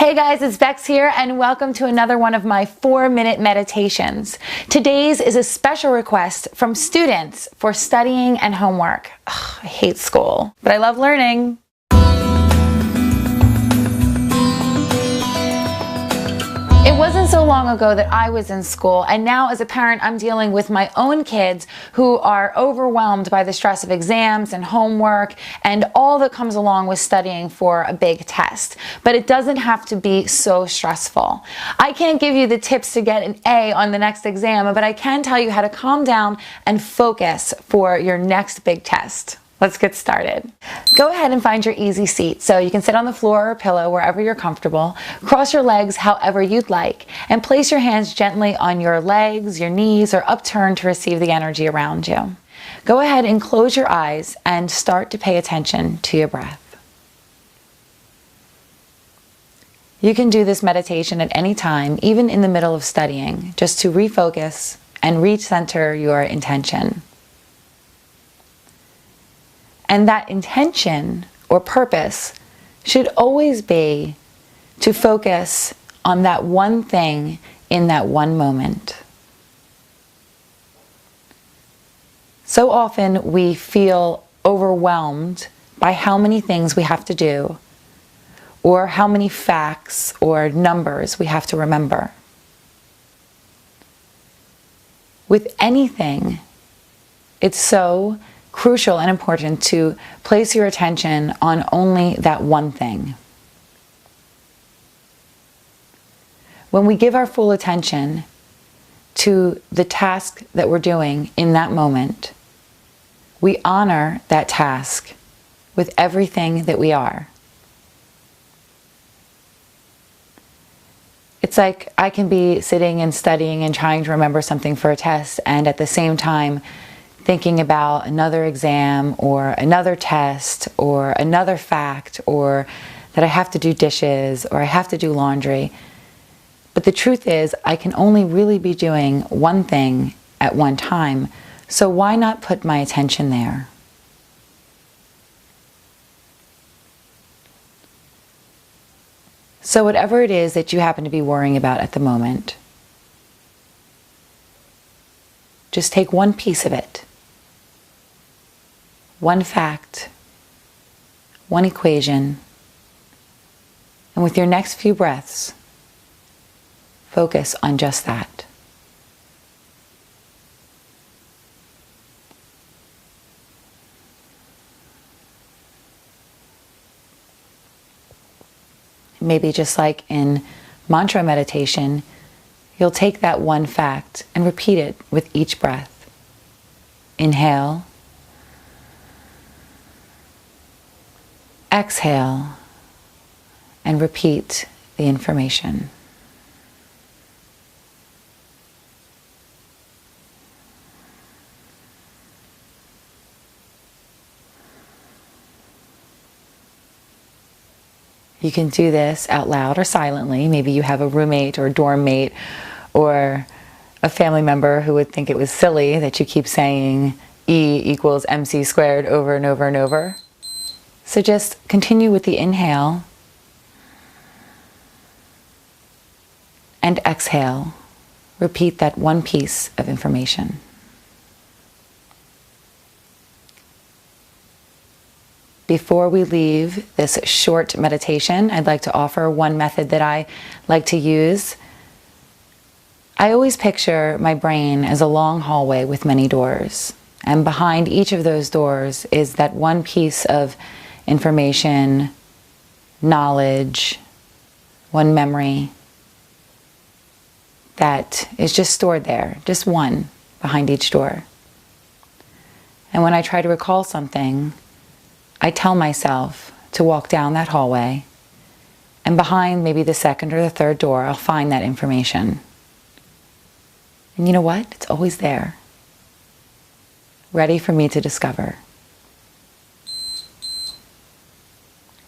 Hey guys, it's Bex here and welcome to another one of my 4-minute meditations. Today's is a special request from students for studying and homework. Ugh, I hate school, but I love learning. It wasn't so long ago that I was in school, and now as a parent I'm dealing with my own kids who are overwhelmed by the stress of exams and homework and all that comes along with studying for a big test. But it doesn't have to be so stressful. I can't give you the tips to get an A on the next exam, but I can tell you how to calm down and focus for your next big test. Let's get started. Go ahead and find your easy seat. So you can sit on the floor or a pillow wherever you're comfortable. Cross your legs however you'd like and place your hands gently on your legs, your knees, or upturned to receive the energy around you. Go ahead and close your eyes and start to pay attention to your breath. You can do this meditation at any time, even in the middle of studying, just to refocus and recenter your intention. And that intention or purpose should always be to focus on that one thing in that one moment. So often we feel overwhelmed by how many things we have to do, or how many facts or numbers we have to remember. With anything, it's so crucial and important to place your attention on only that one thing. When we give our full attention to the task that we're doing in that moment, we honor that task with everything that we are. It's like I can be sitting and studying and trying to remember something for a test, and at the same time thinking about another exam or another test or another fact, or that I have to do dishes or I have to do laundry. But the truth is, I can only really be doing one thing at one time, so why not put my attention there? So whatever it is that you happen to be worrying about at the moment, just take one piece of it. One fact, one equation, and with your next few breaths, focus on just that. Maybe just like in mantra meditation, you'll take that one fact and repeat it with each breath. Inhale. Exhale and repeat the information. You can do this out loud or silently. Maybe you have a roommate or dorm mate or a family member who would think it was silly that you keep saying E equals MC squared over and over and over. So just continue with the inhale and exhale. Repeat that one piece of information. Before we leave this short meditation, I'd like to offer one method that I like to use. I always picture my brain as a long hallway with many doors. And behind each of those doors is that one piece of information, knowledge, one memory that is just stored there, just one behind each door. And when I try to recall something, I tell myself to walk down that hallway, and behind maybe the second or the third door, I'll find that information. And you know what? It's always there, ready for me to discover.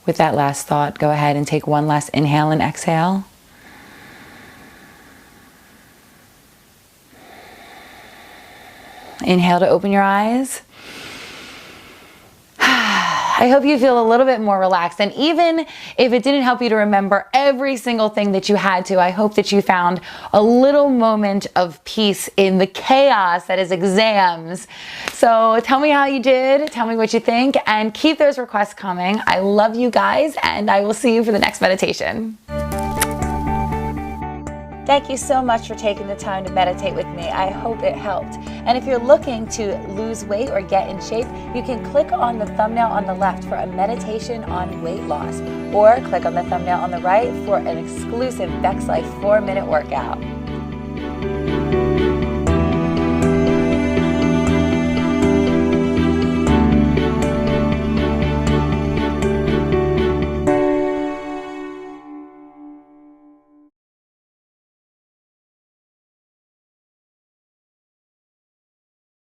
With that last thought, go ahead and take one last inhale and exhale. Inhale to open your eyes. I hope you feel a little bit more relaxed. And even if it didn't help you to remember every single thing that you had to, I hope that you found a little moment of peace in the chaos that is exams. So tell me how you did, tell me what you think, and keep those requests coming. I love you guys, and I will see you for the next meditation. Thank you so much for taking the time to meditate with me. I hope it helped. And if you're looking to lose weight or get in shape, you can click on the thumbnail on the left for a meditation on weight loss, or click on the thumbnail on the right for an exclusive BEXLIFE 4-minute workout.